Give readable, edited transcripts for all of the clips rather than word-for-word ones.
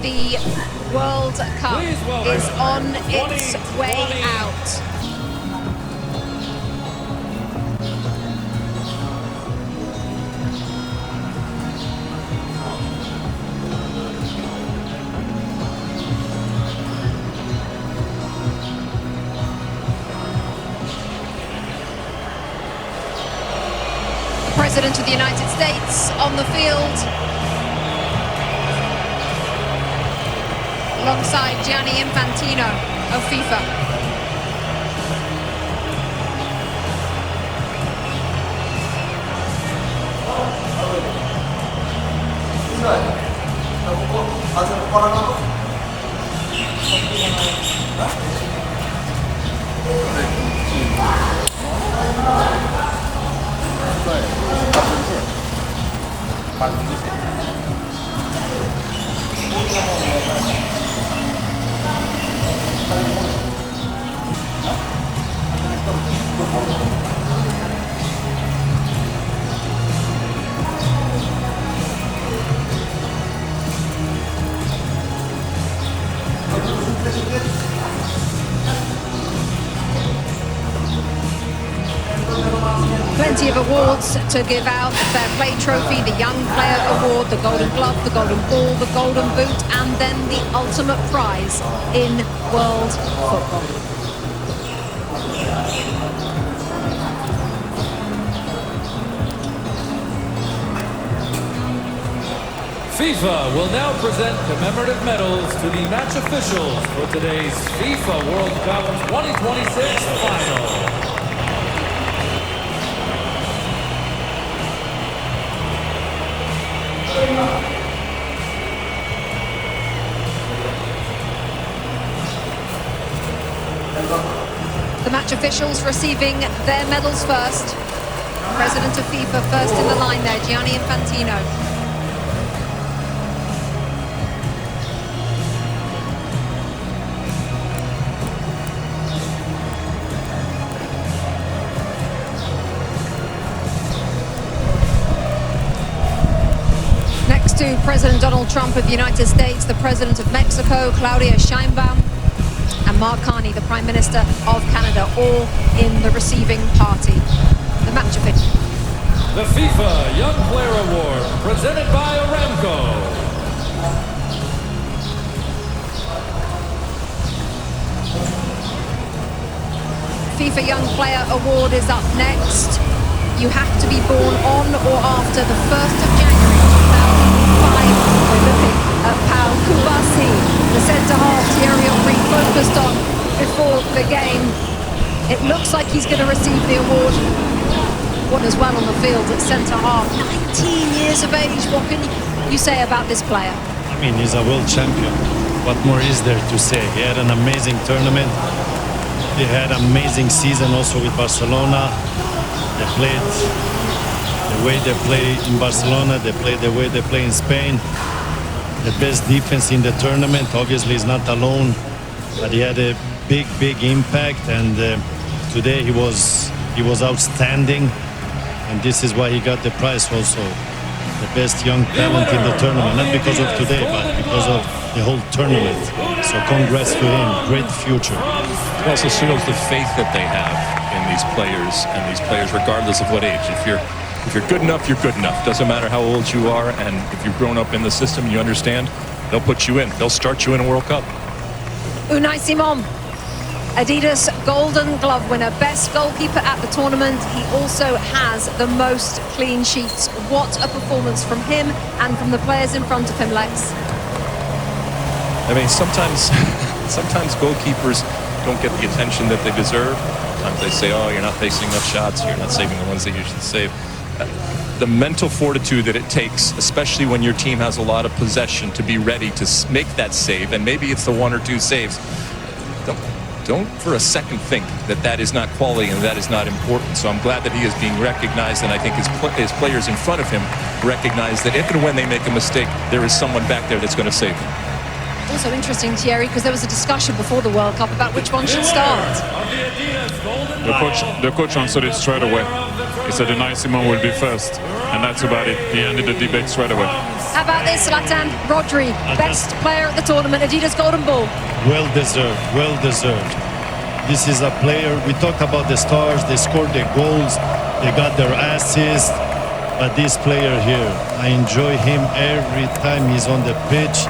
the World Cup is on its way out. President of the United States on the field, alongside Gianni Infantino of FIFA. Plenty of awards to give out: the Fair Play Trophy, the Young Player Award, the Golden Glove, the Golden Ball, the Golden Boot, and then the ultimate prize in world football. FIFA will now present commemorative medals to the match officials for today's FIFA World Cup 2026 final. The match officials receiving their medals first. President of FIFA first in the line there, Gianni Infantino. Next to President Donald Trump of the United States, the President of Mexico, Claudia Sheinbaum, and Mark Carney, the Prime Minister of Canada, all in the receiving party. The match official. The FIFA Young Player Award, presented by Aramco. FIFA Young Player Award is up next. You have to be born on or after the 1st of January 2005. We're looking at Pau Kubasi, the centre-half Thierry Henry focused on before the game. It looks like he's going to receive the award. One as well on the field at centre-half. 19 years of age. What can you say about this player? I mean, he's a world champion. What more is there to say? He had an amazing tournament. He had an amazing season also with Barcelona. They played the way they play in Barcelona. They played the way they play in Spain. The best defense in the tournament. Obviously, he's not alone, but he had a big impact. And today he was outstanding, and this is why he got the prize also. The best young talent in the tournament, not because of today, but because of the whole tournament. So congrats to him. Great future. It also shows the faith that they have in these players, regardless of what age. If you're good enough, you're good enough. Doesn't matter how old you are, and if you've grown up in the system, you understand, they'll put you in. They'll start you in a World Cup. Unai Simon, Adidas Golden Glove winner, best goalkeeper at the tournament. He also has the most clean sheets. What a performance from him and from the players in front of him, Lex. I mean, sometimes goalkeepers don't get the attention that they deserve. Sometimes they say, oh, you're not facing enough shots, you're not saving the ones that you should save. The mental fortitude that it takes, especially when your team has a lot of possession, to be ready to make that save, and maybe it's the one or two saves. Don't for a second think that that is not quality and that is not important. So I'm glad that he is being recognized, and I think his players in front of him recognize that if and when they make a mistake, there is someone back there that's going to save them. Also interesting, Thierry, because there was a discussion before the World Cup about which one should start. The coach answered it straight away. He said Unai Simon will be first, and And that's about it. He ended the debate straight away. How about this, Zlatan? Rodri, best player at the tournament, Adidas Golden Ball. Well deserved, well deserved. This is a player, we talked about the stars, they scored their goals, they got their assists, but this player here, I enjoy him every time he's on the pitch.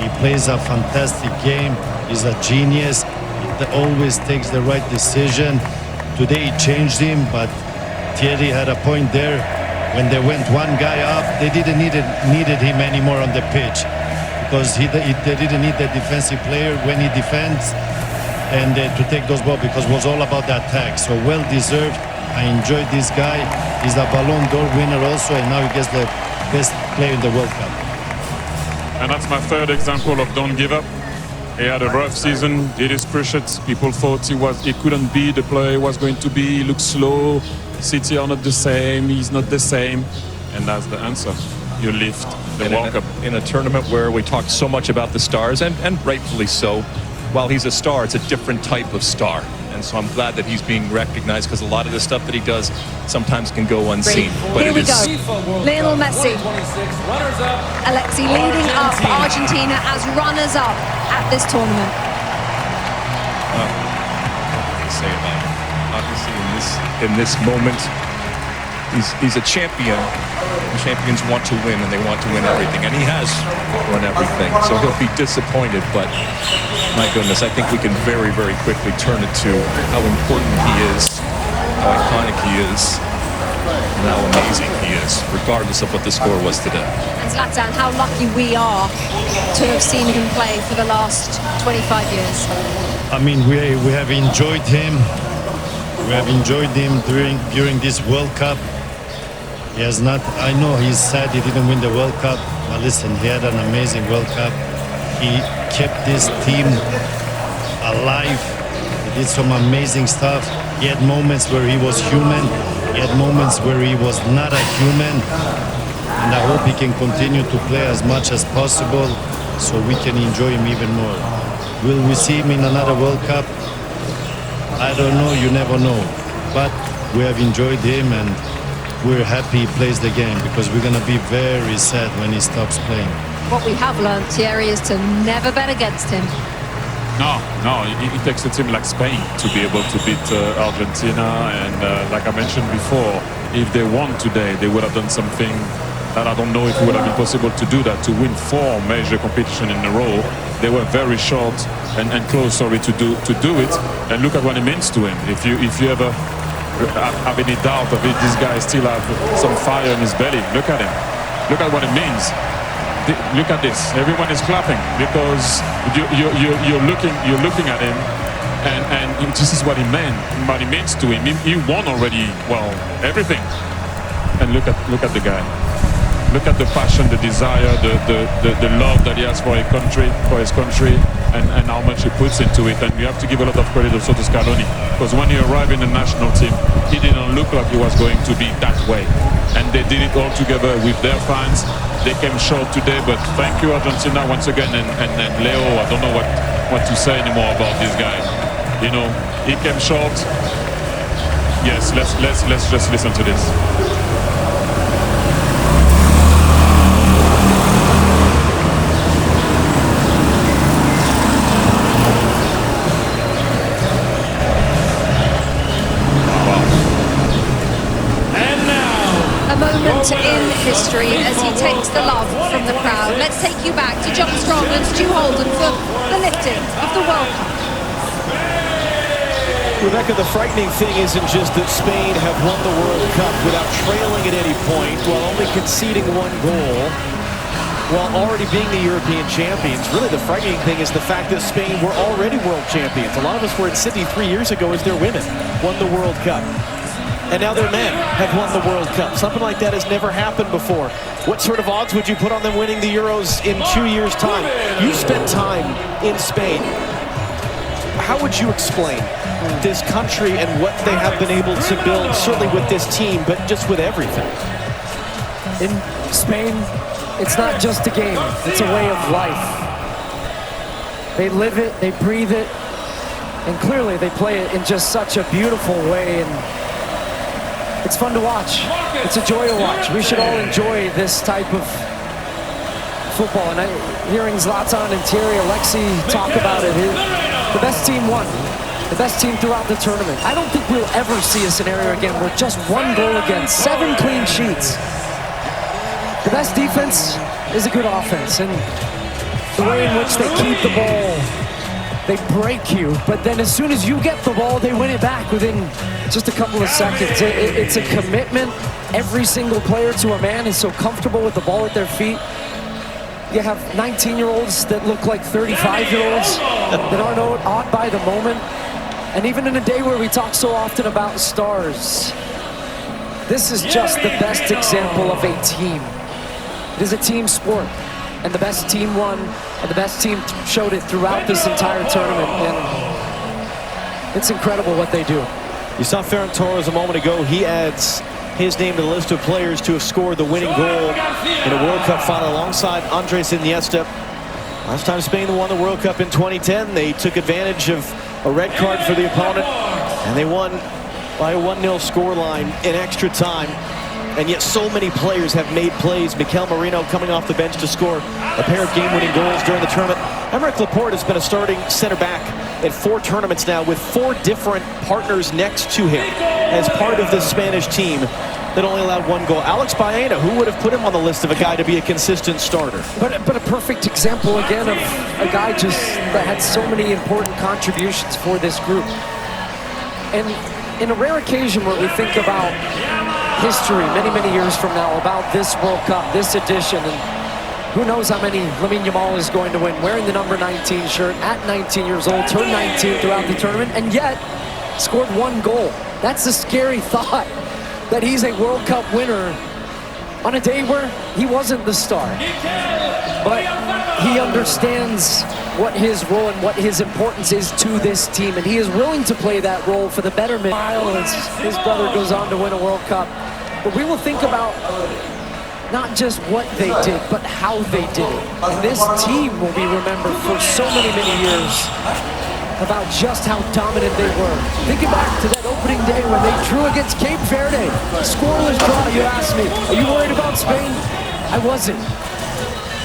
He plays a fantastic game, he's a genius, he always takes the right decision. Today he changed him, but Thierry had a point there. When they went one guy up, they didn't needed him anymore on the pitch because they didn't need the defensive player when he defends and to take those balls because it was all about the attack. So well deserved. I enjoyed this guy. He's a Ballon d'Or winner also, and now he gets the best player in the World Cup. And that's my third example of don't give up. He had a rough season, did his cruciates. People thought he couldn't be the player he was going to be. He looked slow. City are not the same. He's not the same. And that's the answer. You lift the World Cup. In a tournament where we talked so much about the stars, and rightfully so, while he's a star, it's a different type of star. And so I'm glad that he's being recognized because a lot of the stuff that he does sometimes can go unseen. But here we go. Lionel Messi. Alexi leading up Argentina as runners-up at this tournament. What can I say about it? Obviously, in this moment, he's a champion. And champions want to win, and they want to win everything. And he has won everything, so he'll be disappointed. But my goodness, I think we can very, very quickly turn it to how important he is, how iconic he is, and how amazing he is, regardless of what the score was today. And Zlatan, how lucky we are to have seen him play for the last 25 years. I mean, we have enjoyed him. We have enjoyed him during this World Cup. He has not. I know he's sad he didn't win the World Cup, but listen, he had an amazing World Cup. He kept this team alive. He did some amazing stuff. He had moments where he was human. He had moments where he was not a human. And I hope he can continue to play as much as possible so we can enjoy him even more. Will we see him in another World Cup? I don't know, you never know. But we have enjoyed him and we're happy he plays the game because we're going to be very sad when he stops playing. What we have learned, Thierry, is to never bet against him. No, it takes a team like Spain to be able to beat Argentina. And like I mentioned before, if they won today, they would have done something that I don't know if it would have been possible to do that, to win 4 major competitions in a row. They were very short and close, to do it. And look at what it means to him. If you ever have any doubt of it, this guy still have some fire in his belly. Look at him. Look at what it means. Look at this. Everyone is clapping because you're looking at him, and this is what he meant. What it means to him. He won already. Well, everything. And look at the guy. Look at the passion, the desire, the love that he has for his country, and how much he puts into it. And you have to give a lot of credit also to Scaloni, because when he arrived in the national team, he didn't look like he was going to be that way. And they did it all together with their fans. They came short today, but thank you, Argentina, once again. And Leo, I don't know what to say anymore about this guy. You know, he came short. Yes, let's just listen to this. In history as he takes the love from the crowd. Let's take you back to John Strong and Stu Holden for the lifting of the World Cup. Rebecca, the frightening thing isn't just that Spain have won the World Cup without trailing at any point, while only conceding 1 goal, while already being the European champions. Really, the frightening thing is the fact that Spain were already world champions. A lot of us were in Sydney 3 years ago as their women won the World Cup. And now their men have won the World Cup. Something like that has never happened before. What sort of odds would you put on them winning the Euros in 2 years' time? You spent time in Spain. How would you explain this country and what they have been able to build, certainly with this team, but just with everything? In Spain, it's not just a game. It's a way of life. They live it, they breathe it, and clearly they play it in just such a beautiful way. And It's fun to watch. It's a joy to watch. We should all enjoy this type of football. And hearing Zlatan and Thierry Alexi talk about it, the best team won. The best team throughout the tournament. I don't think we'll ever see a scenario again where just one goal against, 7 clean sheets. The best defense is a good offense, and the way in which they keep the ball, they break you, but then as soon as you get the ball, they win it back within just a couple of seconds. It's a commitment. Every single player to a man is so comfortable with the ball at their feet. You have 19-year-olds that look like 35-year-olds that aren't awed by the moment. And even in a day where we talk so often about stars, this is just the best example of a team. It is a team sport, and the best team won, and the best team showed it throughout this entire tournament, and it's incredible what they do. You saw Ferran Torres a moment ago. He adds his name to the list of players to have scored the winning goal in a World Cup final alongside Andres Iniesta. Last time Spain won the World Cup in 2010, they took advantage of a red card for the opponent, and they won by a 1-0 scoreline in extra time. And yet so many players have made plays. Mikel Merino coming off the bench to score a pair of game-winning goals during the tournament. Aymeric Laporte has been a starting center back at 4 tournaments now with 4 different partners next to him as part of this Spanish team that only allowed 1 goal. Alex Baena, who would have put him on the list of a guy to be a consistent starter? But a perfect example, again, of a guy just that had so many important contributions for this group. And in a rare occasion where we think about history many years from now, about this World Cup, this edition, and who knows how many Lamine Yamal is going to win, wearing the number 19 shirt at 19 years old, turned 19 throughout the tournament, and yet scored 1 goal. That's a scary thought, that he's a World Cup winner on a day where he wasn't the star. But he understands what his role and what his importance is to this team, and he is willing to play that role for the betterment as his brother goes on to win a World Cup. But we will think about not just what they did, but how they did it. And this team will be remembered for so many years about just how dominant they were. Thinking back to that opening day when they drew against Cape Verde, scoreless draw. You asked me, are you worried about Spain? I wasn't.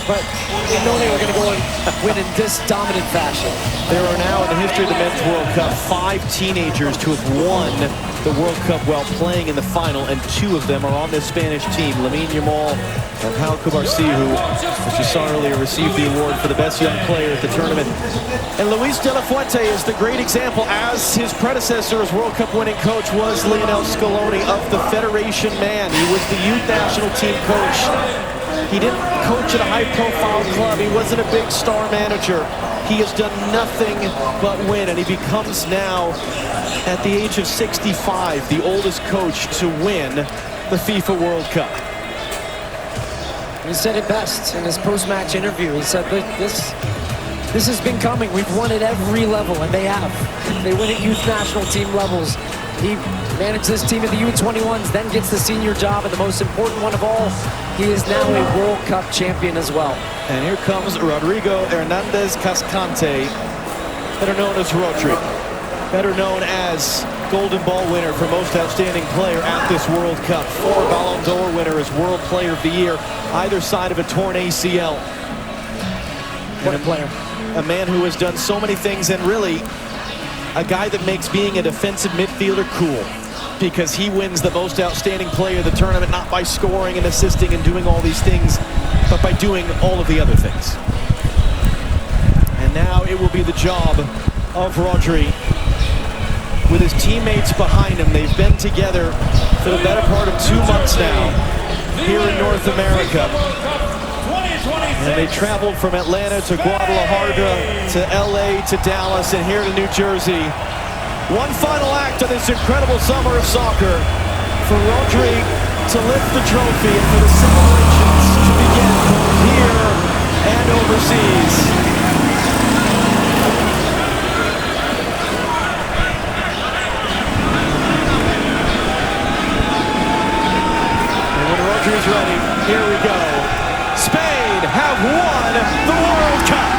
But you know they were going to go and win in this dominant fashion. There are now in the history of the Men's World Cup 5 teenagers to have won the World Cup while playing in the final, and 2 of them are on this Spanish team. Lamine Yamal and Pau Cubarsí, who, as you saw earlier, received the award for the best young player at the tournament. And Luis de la Fuente is the great example, as his predecessor as World Cup winning coach was Lionel Scaloni, of the Federation man. He was the youth national team coach. He didn't coach at a high-profile club. He wasn't a big star manager. He has done nothing but win, and he becomes now, at the age of 65, the oldest coach to win the FIFA World Cup. He said it best in his post-match interview. He said, this has been coming. We've won at every level, and they have. They win at youth national team levels. He managed this team at the U21s, then gets the senior job, and the most important one of all, he is now a World Cup champion as well. And here comes Rodrigo Hernandez Cascante, better known as Rodri, better known as Golden Ball winner for most outstanding player at this World Cup, 4 Ballon d'Or winner as World Player of the Year, either side of a torn ACL. What a player. A man who has done so many things, and really a guy that makes being a defensive midfielder cool, because he wins the most outstanding player of the tournament, not by scoring and assisting and doing all these things, but by doing all of the other things. And now it will be the job of Rodri, with his teammates behind him. They've been together for the better part of 2 months now here in North America. And they traveled from Atlanta to Guadalajara to LA to Dallas and here to New Jersey. One final act of this incredible summer of soccer for Rodri to lift the trophy and for the celebrations to begin both here and overseas. And when Rodri's ready, here we go. Spain have won the World Cup.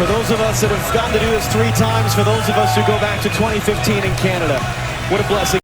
For those of us that have gotten to do this 3 times, for those of us who go back to 2015 in Canada, what a blessing.